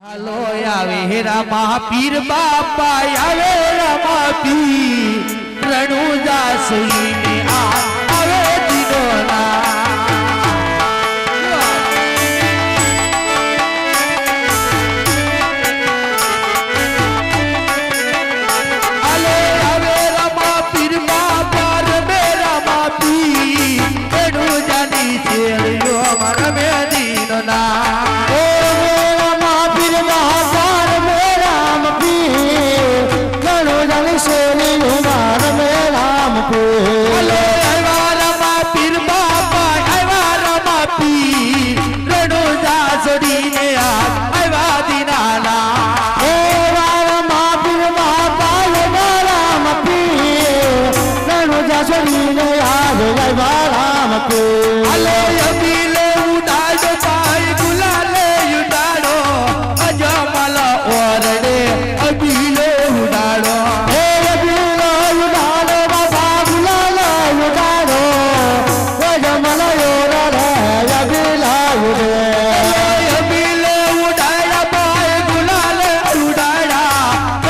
હાલો આવે રામા પીર બાપા આવે રામા પીર રણુદાસઈને આવે દીનોના હાલો આવે રામા પીર બાપા રમે રામા પીર રણુદાની છેલ્યો રમે દીનોના Hello, Yabile, Udado, Pai, Gulale, Udado, Ajamala, Orade, Abile, Udado, Abile, Udado, Baba, Gulale, Udado, Ajamala, Orade, Abile, Abile, Udada, Pai, Gulale, Udada,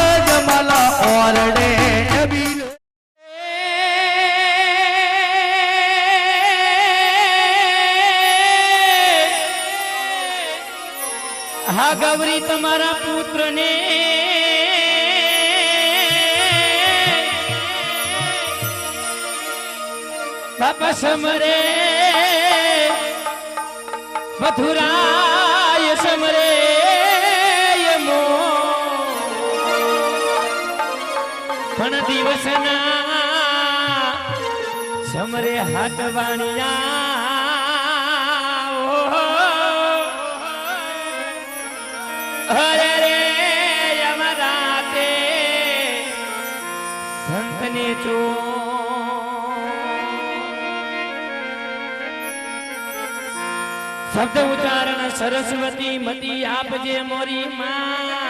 Ajamala, Orade, Abile. હા ગૌરી તમારા પુત્ર ને બાપા સમરે મથુરાય સમરે યમો પણ દિવસના સમરે હાથ વાણિયા હરે રે યમરાતે સંતને ચો શબ્દ ઉચ્ચારણ સરસ્વતી મતી આપજે મોરી માં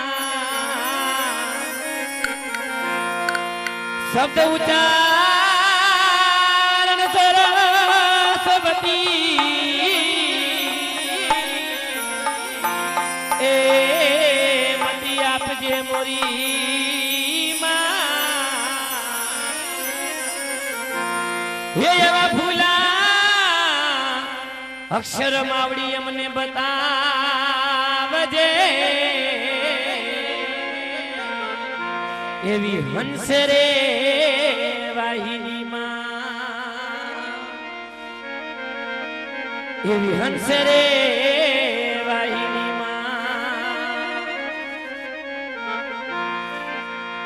શબ્દ ઉચ્ચારણ સરસ્વતી એ આપજે મોરી માં હે એવા ફૂલા અક્ષર માવડી અમને બતાવજે એવી હંસે રે વાહિની માં એવી હંસે રે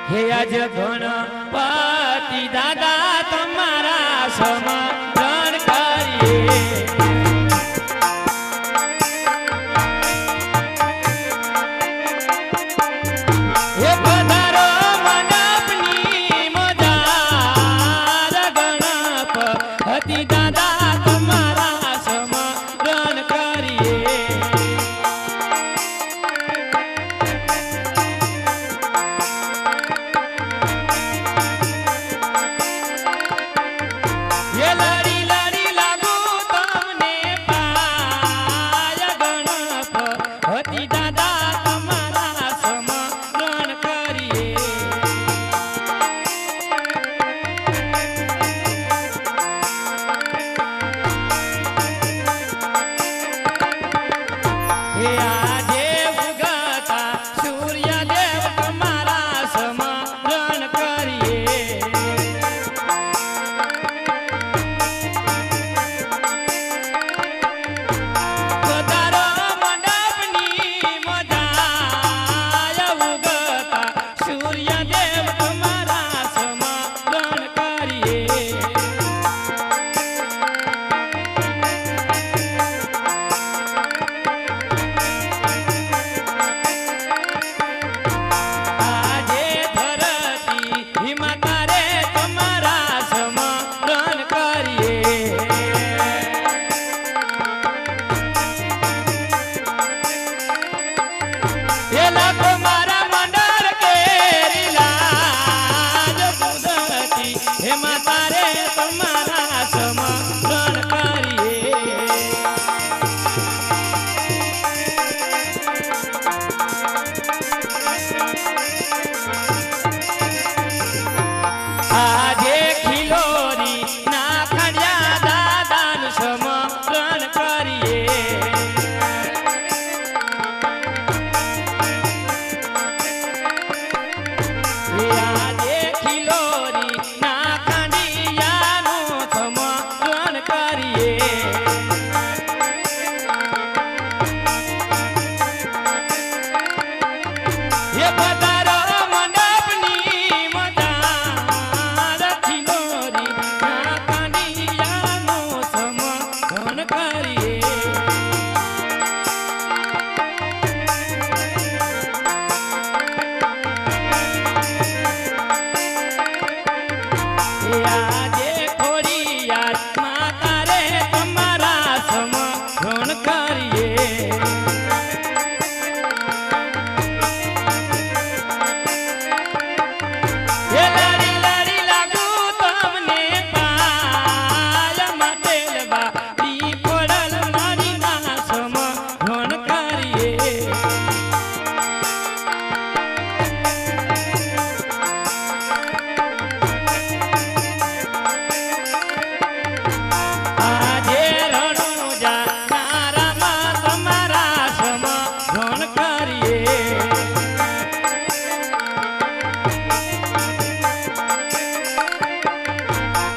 હે આજ ગણપતિ દાદા તમારા સમરણ કરીએ હે પધારો મંડપની મજાર ગણપતિ દાદા તમારા સમરણ કરીએ Yeah, બારી પડલ નારી ના સમરણ કરીએ આજે રણુજા નારામાં તમારા સમરણ કરીએ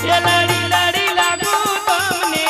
એ લડી લડી લાગુ તમને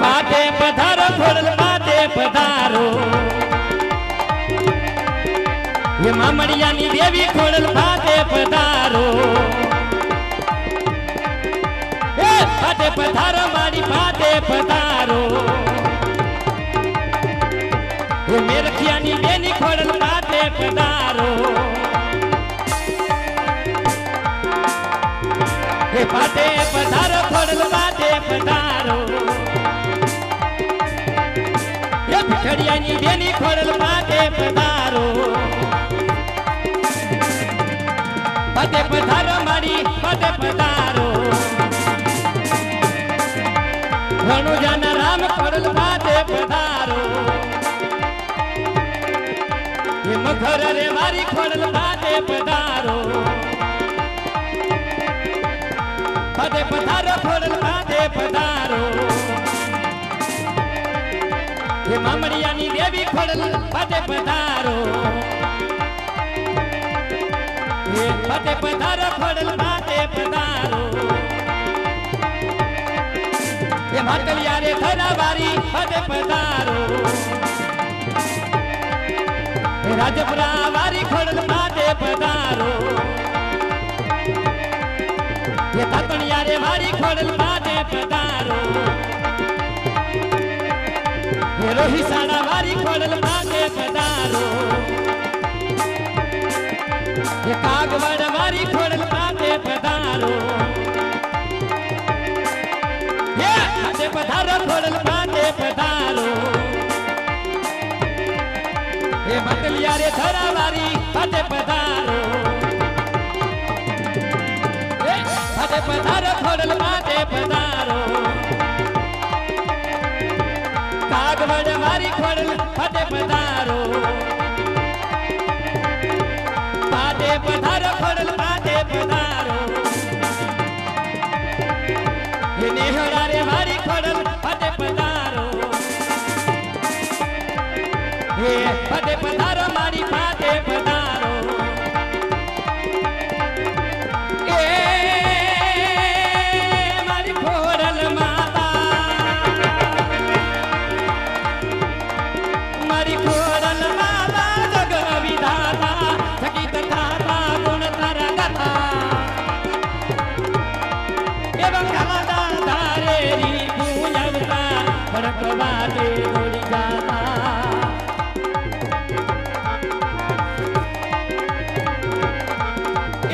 પાટે પધારો ખોડલ પાટે પધારો એ મામડિયાની દેવી ખોડલ પાટે પધારો એ પાટે પધારો મારી પાટે પધારો એ મેરખિયાની બેની ખોડલ પાટે પધારો એ પાટે પધારો ખોડલ પાટે પધારો એ ભીખડિયાની બેની ખોડલ પાટે પધારો પાટે પધારો મારી પાટે પધારો રણુજાના રામ ખોડલ પાટે પધારો એ મખર રે મારી ખોડલ પાટે પધારો પાટે પધારો ખોડલ પાટે પધારો એ મામડિયાની દેવી ખોડલ પાટે પધારો એ પાટે પધારો ખોડલ પાટે પધારો એ માટલિયા રે ધરાવારી પાટે પધારો એ રાજપુરા વારી ખોડલ પાટે પધારો એ તાતણિયા રે વારી ખોડલ પાટે પધારો એ રોહિસાણા વારી ખોડલ પાટે પધારો એ કાગવડ વારી ખોડલ પાટે પધારો એ પાટે પધારો ખોડલ પાટે પધારો એ માટલિયા રે ધરાવારી પાટે પધારો પાટે પધારો ખોડલ પાટે પધારો કાગવડ વારી ખોડલ પાટે પધારો પાટે પધારો ખોડલ પાટે પધારો એ નેહડા રે વારી ખોડલ પાટે પધારો એ પાટે પધારો મારી પાટે પધારો એ મારી ખોડલ માતા મારી ખોડલ માતા જગ વિધાતા જગીત થાતા ગુણ તારા ગાતા એવં ગાતા ધારેરી પૂજવતા ભડકવા તે દોડી જાતા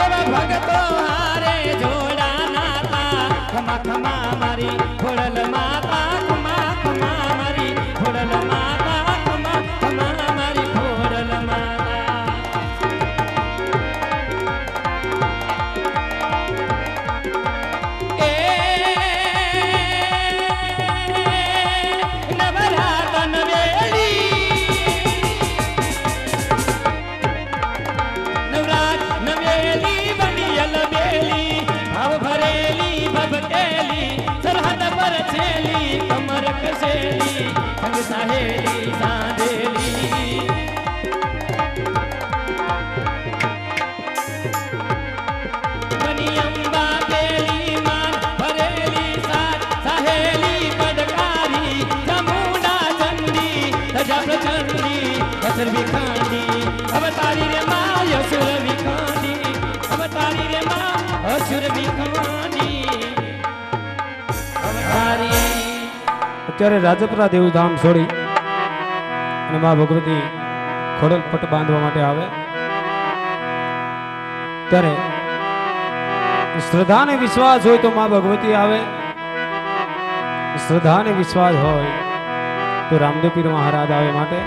એવા ભગતો હારે જોડા નાતા ખમા ખમા મારી ખોડલ માતા ખમા ખમા મારી ખોડલ માતા ખમા ખમા મારી ખોડલ માતા એ નવરાતન વેળી નવરાત નવેલી બનિયલ બેલી ભાવ ભરેલી ભબકેલી સરહદ પર છેલી કમર કસેલી સંગ સાહેલી સાંધેલી બની અંબા પેલી માન ભરેલી સાહેલી પડકારી ચામુંડા ચંડી સજા પ્રચંડી અસર વિખાંડી અવતારી રે માં અસુર વિખાંડી અવતારી રે માં અસુર વિખાંડી અવતારી અત્યારે રાજપુરા દેવધામ છોડી અને મા ભગવતી ખોડલ પટ બાંધવા માટે આવે ત્યારે શ્રદ્ધા ને વિશ્વાસ હોય તો મા ભગવતી આવે, શ્રદ્ધા ને વિશ્વાસ હોય તો રામદેવ પીર મહારાજ આવે માટે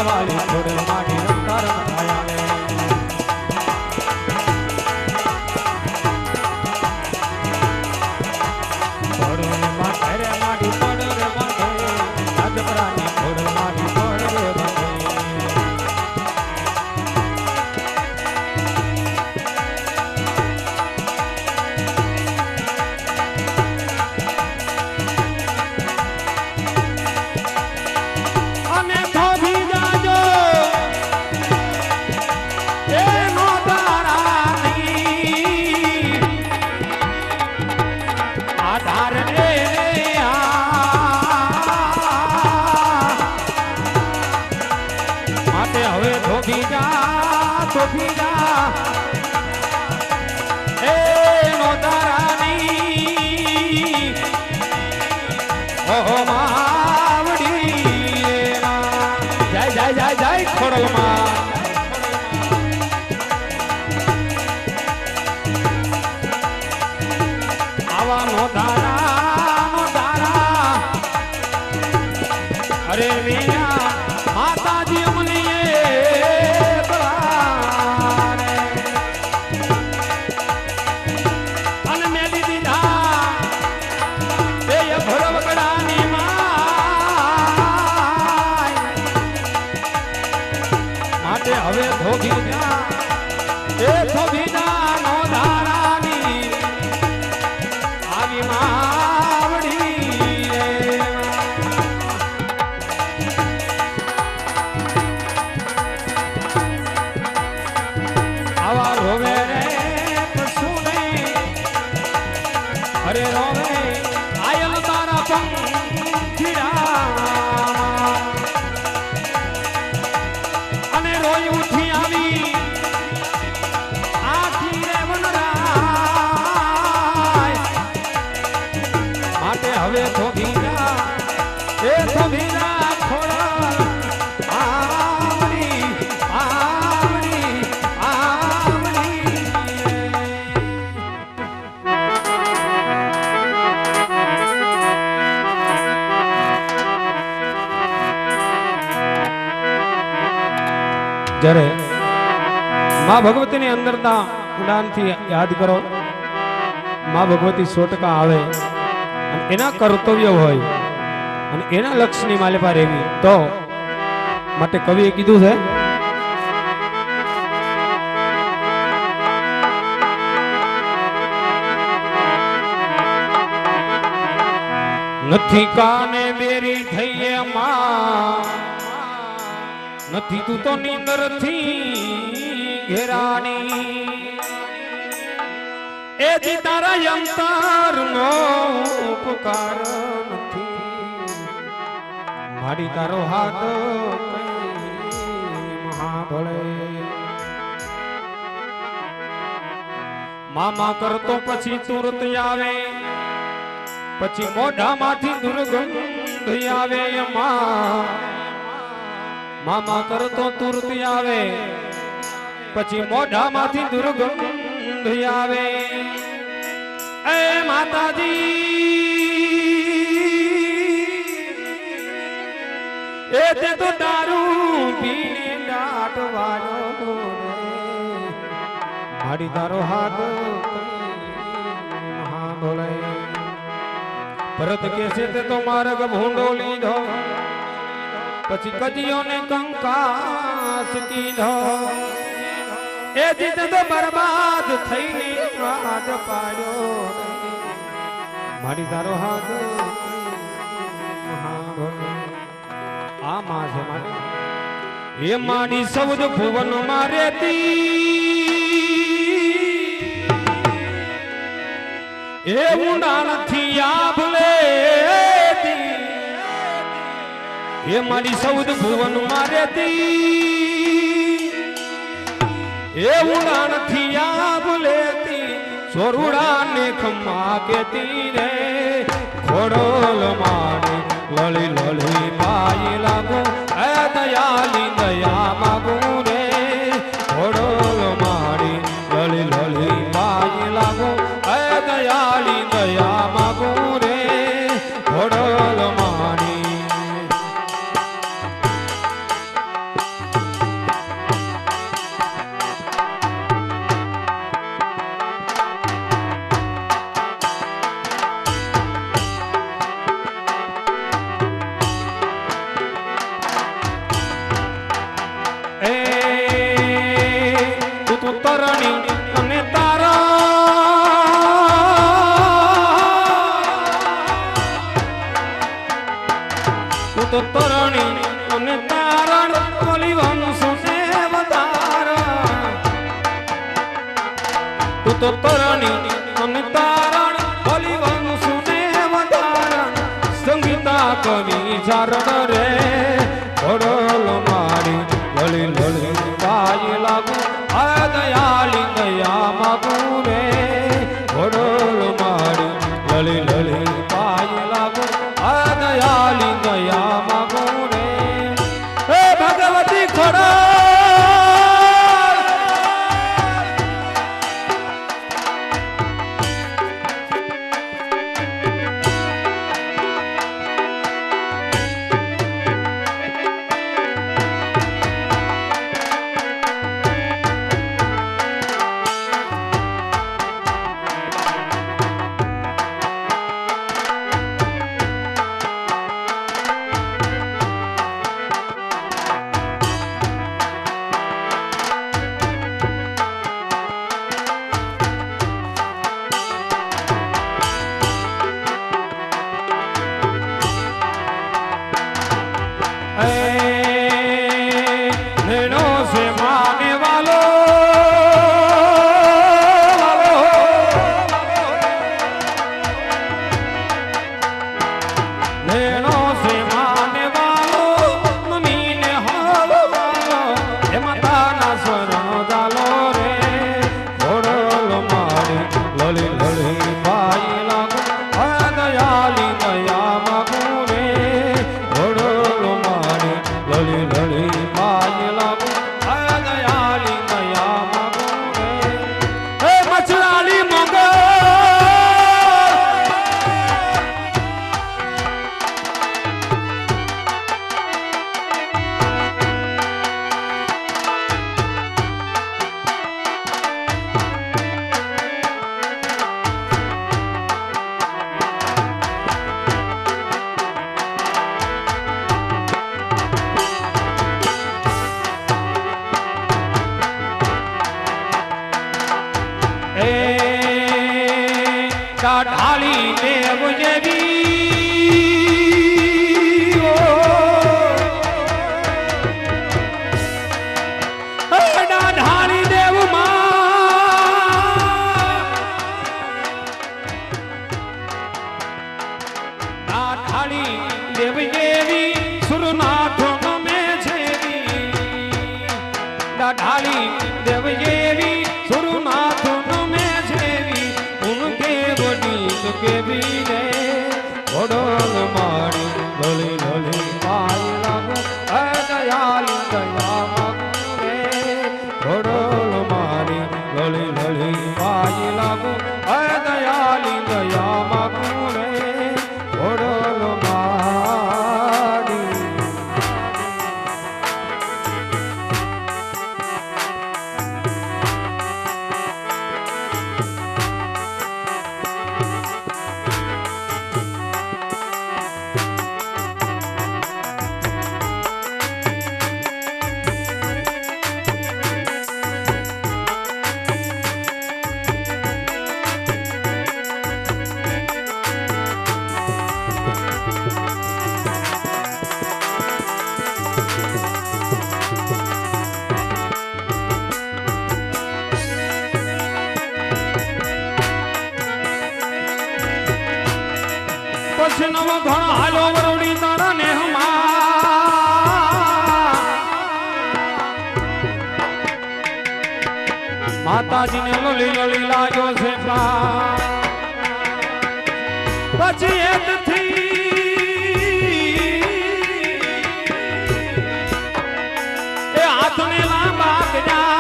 વાળી ખોડલ માડી રમતા રમતા આવે ખોડલ માથે રે માડી પડ રે બાંધે રાજપરાની ખોડલ માડી પડ રે બાંધે અને થોભી જાજો એનો તારાની આધાર રે માટે હવે થોભી જા એનો તારાની ઓહો માવડી જય જય જય જય ખોડલમાં આવાનો તારા અરે મીરા માતાજી અમને અને મેલી દીધા એ ભરવકડાની માય માટે હવે ધોબી જા એ ધોબી જા નો ધારાની આવી માવડી આવા રોવે રે કશું નહીં અરે રોવે આયલ તારા પંખીડા અને રોઈ ઉઠી આવી આખી રે વનરાય માટે હવે થોભી જા એ થોભી જા ખોડલ આવડી આવડી આવડી જ્યારે માં ભગવતીની અંદરના ઉડાનથી યાદ કરો માં ભગવતી 100% આવે અને એના કર્તવ્ય હોય અને એના લક્ષ્યની માલિપા રહેવી તો માટે કવિએ કીધું છે નથી કાને બેરી થઈએ માં નથી તું તો નીંદર થી ઘેરાણી એ જી તારા યંતર નો ઉપકાર નથી મારી તારો હાથ મહાબળે મામા કરતો પછી તુરત આવે પછી મોઢામાંથી દુર્ગંધ આવે મામા કરતો તુરત આવે પછી મોઢામાંથી દુર્ગંધ આવે એ માતાજી એ તે તો દારૂ પીને દાટવાનો મારી તારો હાથ મહાબળે ભરત કે છે તે તો માર્ગ ભૂંડો લીધો પછી કદીઓને કંકાસ કીધો એ જીત તો બરબાદ થઈને હાથ પાડ્યો મારી તારો હાથ આ માં છે મારી એ માડી સૌદ ભુવન માં રેતી એ ઊંડા નથી આભલે એ મારી સૌદ ભુવન માં રેતી એ ઊંડા નથી આભલેતી સોરુડા ને ખમ્મા કેતી રે ખોડલ માડી લળી લળી પાઈ લાગો એ દયાલી દયા માગો રે ખોડલ માડી લળી લળી પાઈ લાગો એ દયાલી દયા માગો રે ખોડલ માડી તો તરણી અને તારણ બોલી વંશુને વધારણ સંગીતા કવિ ચારણ રે ઘોડલ મારી લળી લળી પાય લાગુ આ દયાળી દયા માગુ રે ઘોડલ મારી લળી લળી પાય લાગુ આ દયાળી દયા માગુ રે હે ભગવતી ખોડલ ઢાળી દેવ જેવી ઢાળી દેવ ઢાળી દેવ જેવી સુરનાથ નમે જેવી ઢાળી દેવ જેવી સુરનાથ નમે જેવી ઉનકે के बीने घोड़ल मारी लली लली पाय लागू दयाली दया मागू रे घोड़ल मारी लली लली पाय लागू दयाली दया मागू रे घोड़ल मारी નવ ઘણ હાલો વરવડી તારા ને માતાજી ને લલી લલી લાગ્યો છે પછી એથી એ હાથને લાંબા કર્યા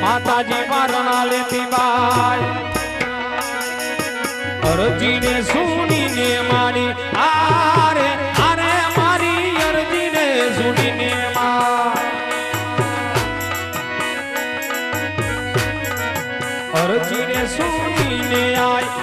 માતાજી મારણા લેતી બાય અરજી ને સુનીને મારી આરે આરે મારી અરજી ને સુનીને અરજી ને સુનીને આય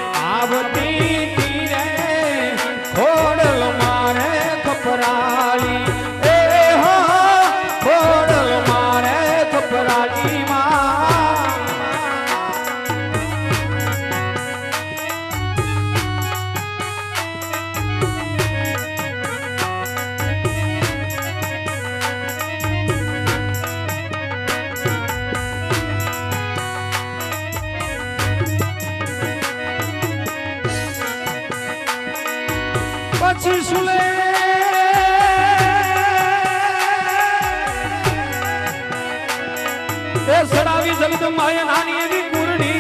જગદ માયા નાની એવી કુરડી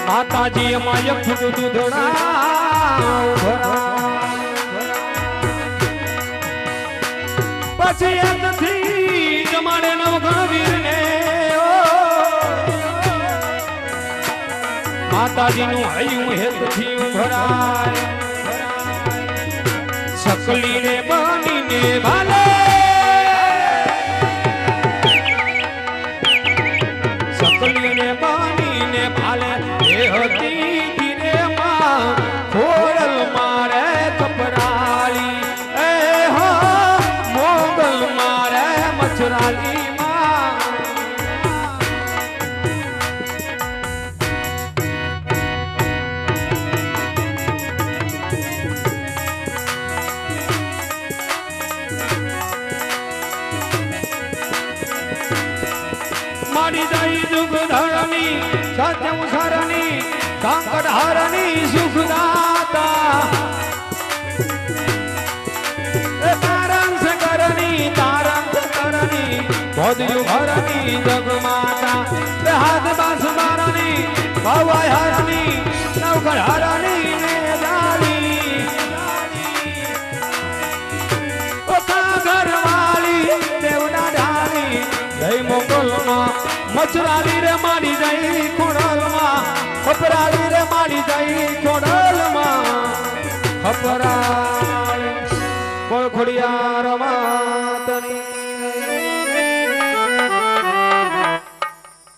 માતાજી માય ફૂટ દૂધડા પછી એમથી જમાડે નવઘણ વીરને માતાજીનું હૈયું હેતથી ભરાય સકલીને બનીને ભાલે સકલીને બનીને ભાલે એ હતી ગીરેમાં ખોડલ મારે કપરાળી એ હો મોગલ મારે મચરાલી મારી દઈ દુઃખ ધરણી સત્ય મુસરણી સંકટ હરણી સુખદાતા તારંગ કરણી ભોદયુ હરણી જગમાતા હાથ બાસ મારણી ભવાય હરણી નવકળ હરણી ને દાળી ઘરવાળી દેવના ઢાળી જય મોગલમાં મચરાલી રે મારી જઈ ખોડલમાં ખપરાલી રે મારી જઈ ખોડલમાં ખપરાલી બોલ ખોડિયાર માતની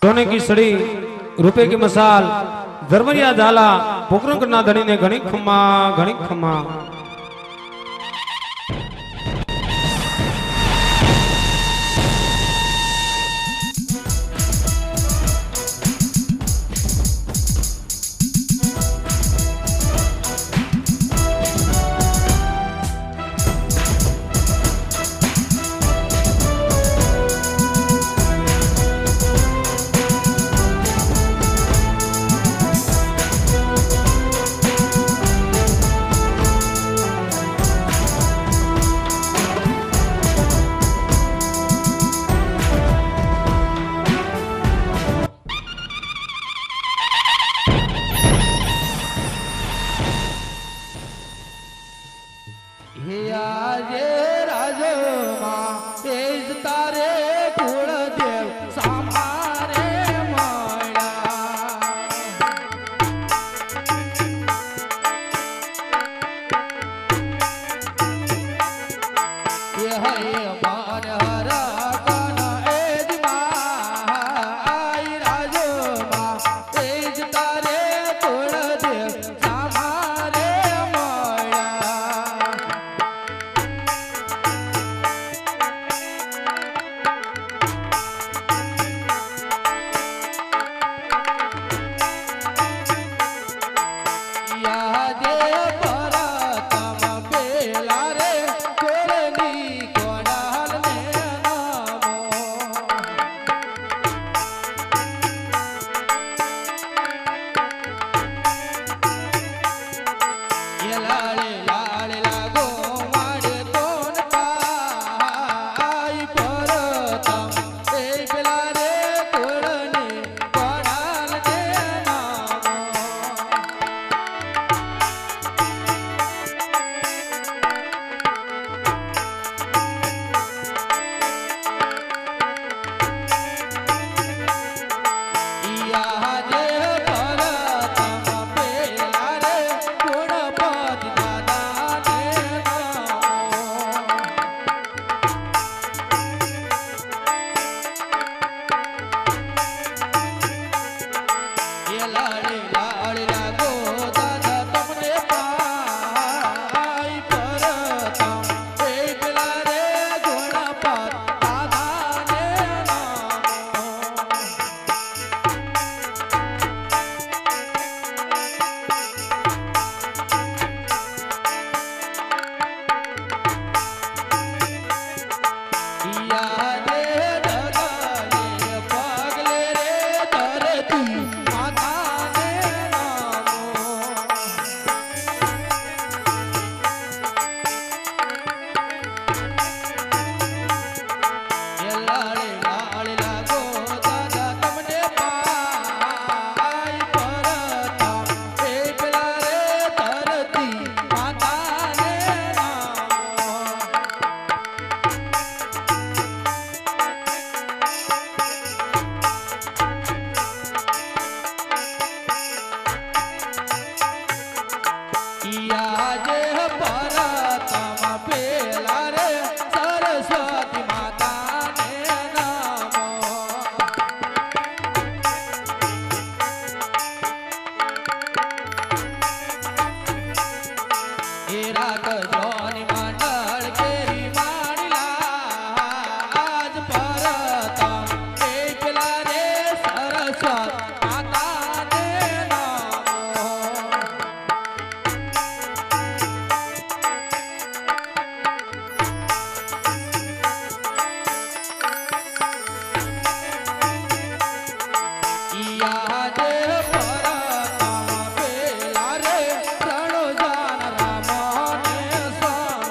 सोने की सड़ी रुपए की मसाल धर्मरिया झाला पोखरण करना धनी ने घणी खम्मा જોની મંડળ કેરી માડીલા આજ પરતા એકલા રે સરસ્વત માતાને નામો યાદ પરતા પેલા રે રણો જાન રામને સ્વામી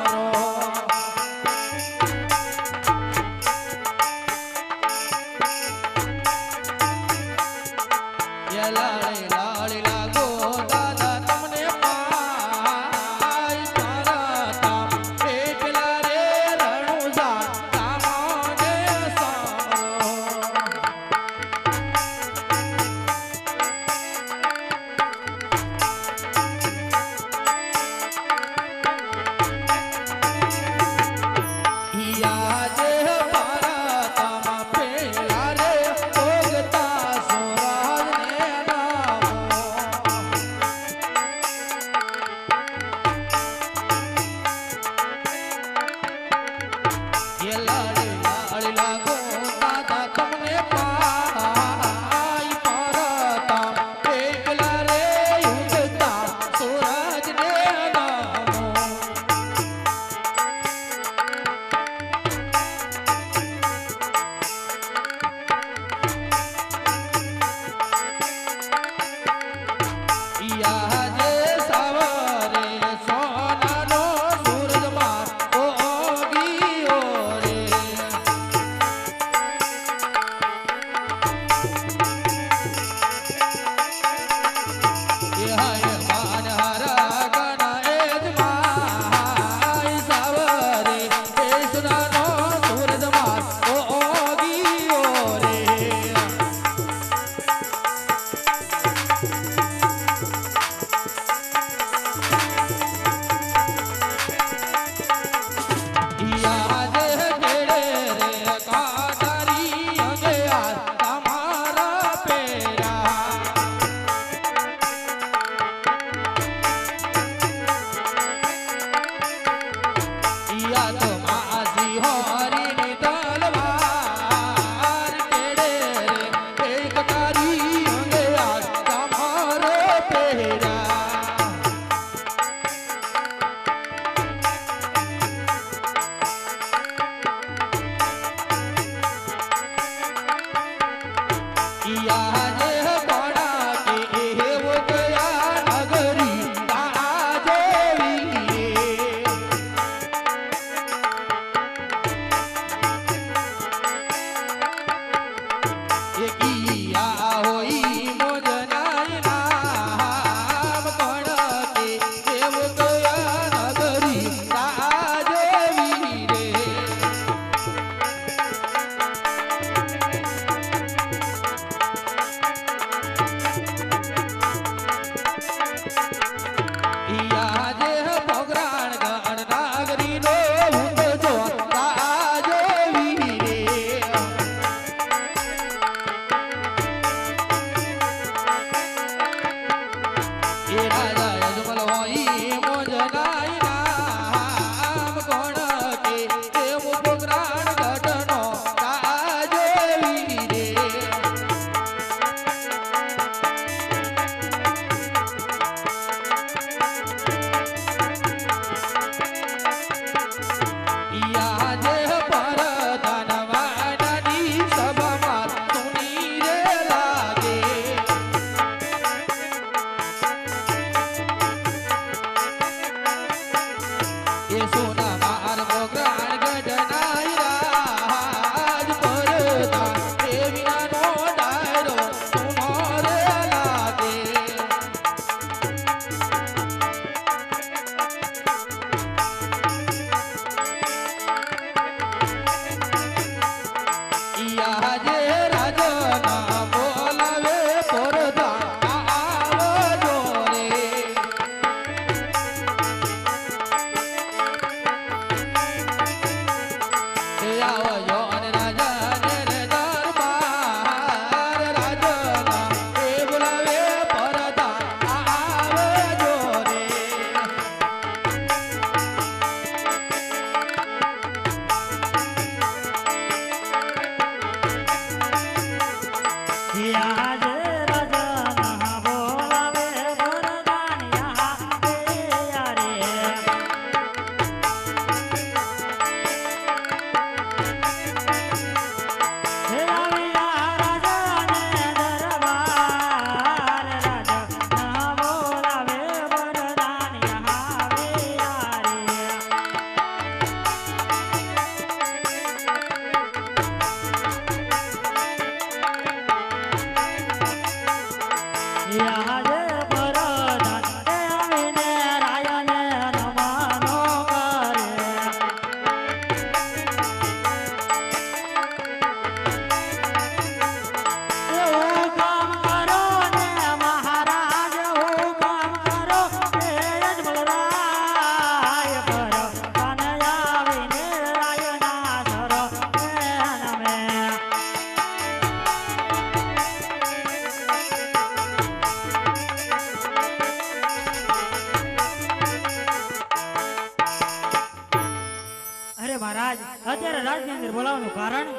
મહારાજ અત્યારે રાજની અંદર બોલાવવાનું કારણ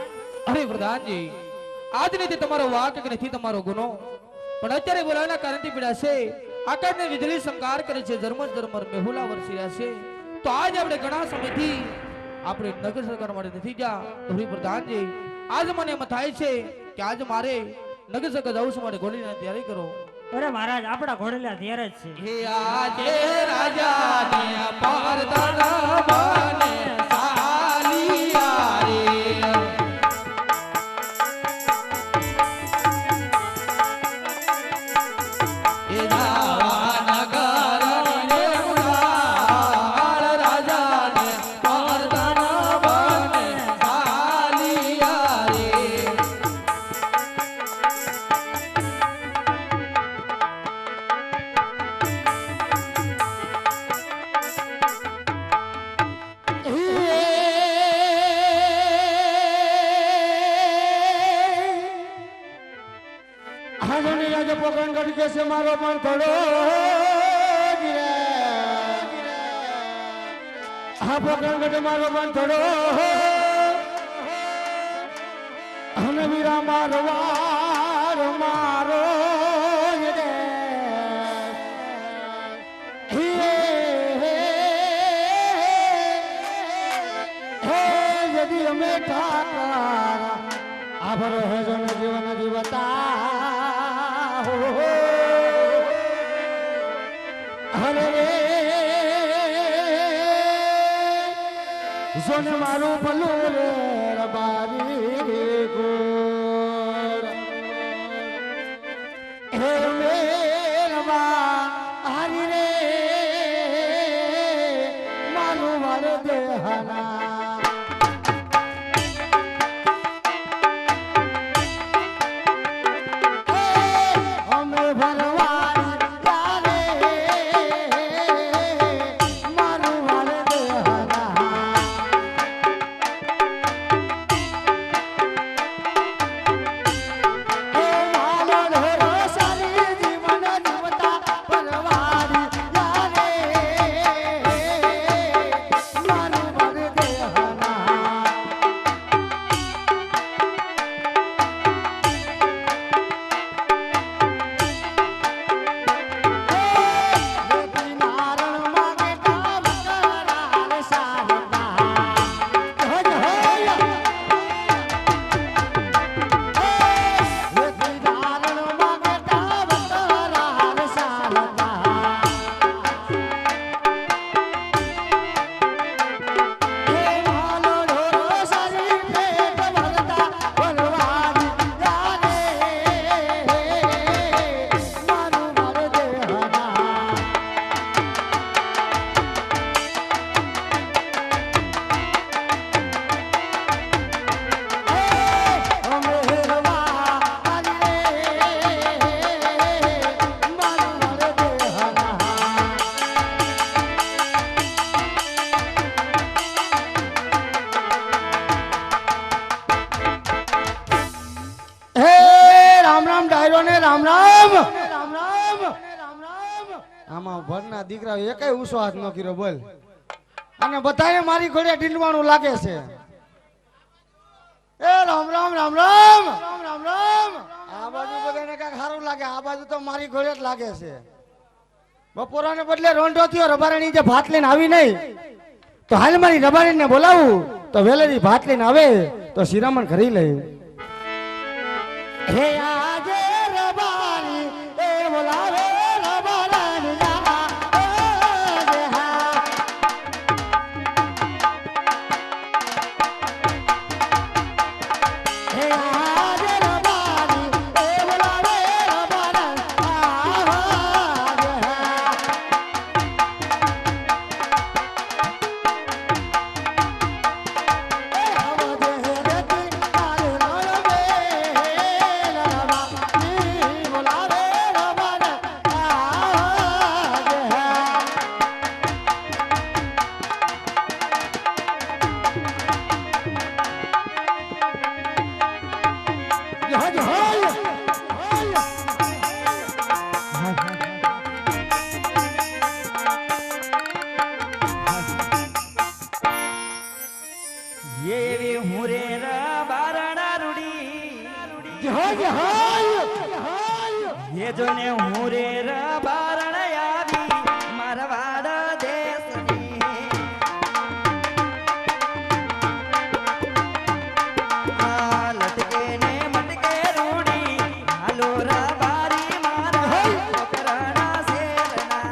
અરે પ્રધાનજી આજ નથી તમારો વાક કે નથી તમારો ગુનો પણ અત્યારે બોલાવાના કારણથી પીડા છે આકાશને વીજળી સંકાર કરે છે ઝરમર ઝરમર મેહુલા વરસી રહ્યા છે તો આજ આપણે ઘણા સમયથી આપણે નગર સરકાર માટે નથી ગયા તો હરી પ્રધાનજી આજ મને એમ થાય છે કે આજ મારે નગર સરકાર જવું છે માટે ઘોડીની તૈયારી કરો અરે મહારાજ આપણા ઘોડેલા તૈયાર જ છે હે આજે રાજાને પરદાન બને સાલિયા રે મારો પણ થોડો હા પોકરણ મારો પણ થોડો અને વીરા મારો વાર મારો यदि हमें ठाकर आभर है जो जीवन जीवता हो हरे सोने मारू भलू रे रबारी गोर हे मेरवा हरि रे मारू वर देहना આમાં ભરના દીકરા એકેય ઉસો હાથ ન કર્યો બોલ અને બધાને મારી ઘોડે ઢીંડવાનું લાગે છે એ રામ રામ રામ રામ રામ રામ આ બાજુ બધાને કઈક સારું લાગે આ બાજુ તો મારી ઘોડે જ લાગે છે બપોરાને બદલે રોંઢો થયો રબારાણી જે ભાત લઈને આવી નહીં તો હાલ મારી રબારીને બોલાવું તો વેલેરી ભાત લઈને આવે તો શિરામણ કરી લઈ હે આજે રબારી એ બોલાવે એવી હું રે બારણા રૂડી એ જોને હું રે બારણ આવી મારવાડ દેશની આ લટકે ને મટકે રૂડી હાલો રા બારી મારા કરણા શેરના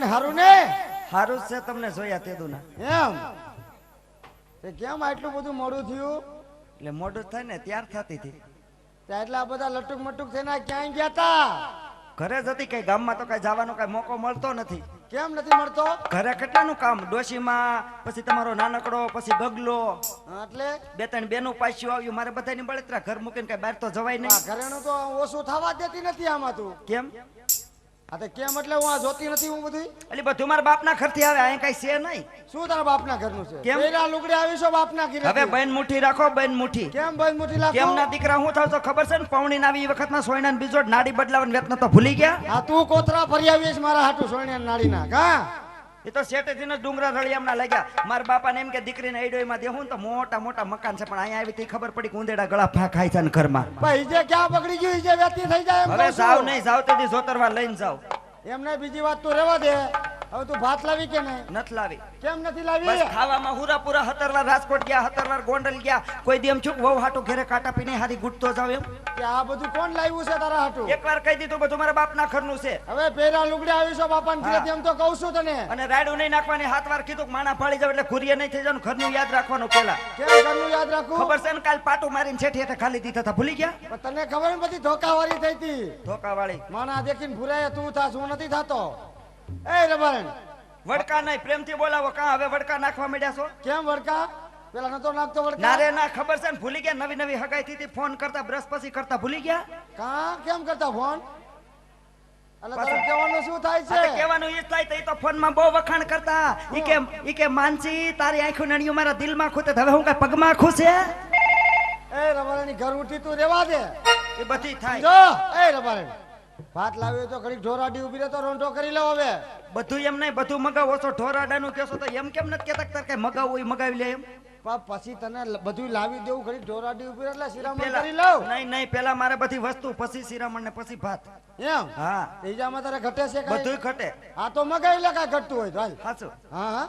હારું ને હારું જ છે તમને જોયા તે દુના એમ તે કેમ આટલું બધું મોડું થયું એટલે મોડું થાય ને ત્યાર થતી હતી તે એટલા બધા લટુક મટુક થઈને ક્યાંય ગયા તા ઘરે જ હતી કઈ ગામમાં તો કઈ જવાનો કઈ મોકો મળતો નથી કેમ નથી મળતો ઘરે કેટલાનું કામ ડોશીમાં પછી તમારો નાનકડો પછી ગગલો એટલે બે ત્રણ બેનું પાછું આવ્યું મારે બધાની બળતરા ઘર મૂકીને કઈ બહાર તો જવાય આ નહીં ઘરેણું તો ઓછું થવા દેતી નથી આમાં તું કેમ આ તો કેમ એટલે હું આ જોતી નથી હું બધું એટલે બધું મારા બાપના ઘરથી આવે અહીં કઈ છે નહીં શું તારા બાપના ઘરનું છે કેમ? પેલા લુગડે આવીશો બાપના ઘરે હવે બેન મુઠ્ઠી રાખો બેન મુઠ્ઠી કેમ બંધ મુઠી લાગો કેમ ના દીકરા હું થાવ તો ખબર છે ને પૌણી આવી વખતના સોયના બીજો નાડી બદલાવન વેતનો તો ભૂલી ગયા આ તું કોતરા ફરી આવીશ મારા હાટુ સોણિયા નાડીના કા એ તો શેઠેથી ને ડુંગરા રળિયામના લાગ્યા મારા બાપાને એમ કે દીકરીને એડોયમાં દેવું તો મોટા મોટા મકાન છે પણ અહીંયા આવી ખબર પડી કે ઉંદેડા ગળા ફા ખાય છે ને ઘરમાં ભાઈ જે ક્યાં બગડી ગયું જે વ્યક્તિ થઈ જાય એમ હવે કહું છું. જાવ નહીં જાવ તેથી જોતરવા લઈને જાવ એમને બીજી વાત તો રહેવા દે હવે તું ભાત લાવી કે નહીં? નથી લાવી. કેમ નથી બસ લાવી? ખાવામાં હુરાપુરા 17 વાર રાજકોટ ગયા, 17 વાર ગોંડલ ગયા. કોઈ દી એમ છું વહુ હાટુ ઘરે કાટા પીને હારી ગુટતો જાવ એમ. કે આ બધું કોણ લાવ્યું છે તારા હાટુ? એકવાર કહી દીધું બધું મારા બાપના ઘરનું છે. હવે પેરા લુગડે આવીશો બાપાને ઘરેથી, એમ તો કહું છું તને. અને રાયડું નહીં નાખવાની, 7 વાર કીધું કે માણા ફાળી જાવ એટલે ઘુરીએ નહીં થઈ જવાનું. ઘરનું યાદ રાખવાનું પેલા. કેમ ઘરનું યાદ રાખું? ખબર છે ને કાલ પાટું મારીને છેઠી હેઠે ખાલી દીધા હતા, ભૂલી ગયા? પણ તને ખબર ને બધી ધોકાવાળી થઈ હતી. ધોકાવાળી. માણા દેખીને ભૂરાય તું થાસ, હું નથી થાતો. એ રબારણ, વડકા નહીં, પ્રેમથી બોલાવો. કાં હવે વડકા નાખવા માંડ્યા છો? કેમ વડકા? પેલા નતો નાખતો વડકા? ના રે ના, ખબર છે ને, ભૂલી ગયા. નવી નવી હગાઈ થી ફોન કરતા, બ્રશ પછી કરતા ભૂલી ગયા. કા કેમ કરતા ફોન? એટલે તારે કહેવાનું શું થાય આ તો છે? કહેવાનું ઈ જ થાય. તો ઈ તો ફોનમાં બહુ વખાણ કરતા. ઈ કે માનસી તારી આંખો નણિયું મારા દિલમાં ખૂતે, હવે હું કઈ પગમાં ખૂસે? એ રબારણી ઘર ઉઠી તું રેવા દે. એ બધી થાય. જો એ રબારણી, ભાત લાવ્યો તો ઘડીક ઢોરાડી ઉભી રહે તો રોંઢો કરી લો. હવે બધું એમ નહીં, બધું મગાવો છો. ઢોરાડાનું કહેશો તો એમ કેમ નથી કહેતા કે તારે કઈ મગાવવું હોય મગાવી લે એમ? પછી તને બધું લાવી દેવું, ઘડીક ઢોરાડી ઉભી રહે એટલે શિરામણ પેલા કરી લઉં. નહીં નહીં, પેલા મારે બધી વસ્તુ, પછી શિરામણ ને પછી ભાત. એમ? હા, ત્રીજામાં તારે ઘટે છે કાંઈ? બધું ઘટે. હા તો મગાવી લે, કાંઈ ઘટતું હોય તો હાલ. હાચું. હા હા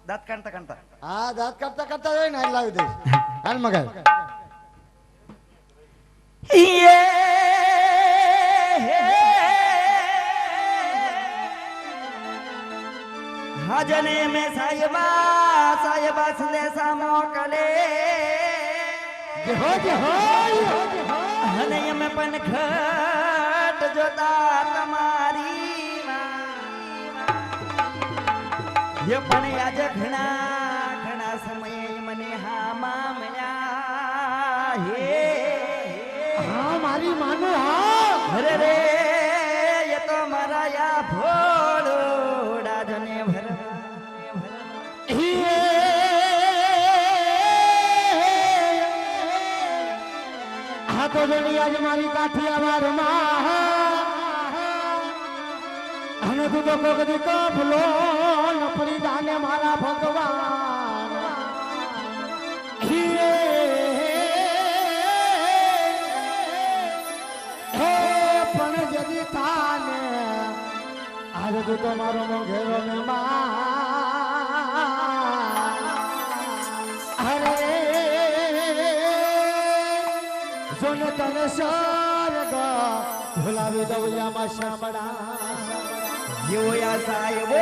દાંત કાઢતા કાઢતા. હા, દાંત કરતા કરતા હોય ને હાલ લાવી દઈશ. હાલ મગાવી. હાજને મે સાહેબા સંદેશા મોકલે. અને અમે પણ ઘટ જોતા તમારી એ પણ આજે ઘણા સમયે મને હામાં મળ્યા. હે હા મારી માનું. હા અરે રે એ તો મારા યા ભોળોડા જને ભરા. હા તો જોડી આજ મારી કાઠિયાવાડ માં, અને તું તો કદી કફલો ન પડી જાને મારા ભગવાન. પણ જદી થાને આજ તું તો મારો મોઘેરો ને અરે જોને તને સ્વર્ગ ભૂલાવી દઉં યામાં શામળા. એવો યા સાહેબો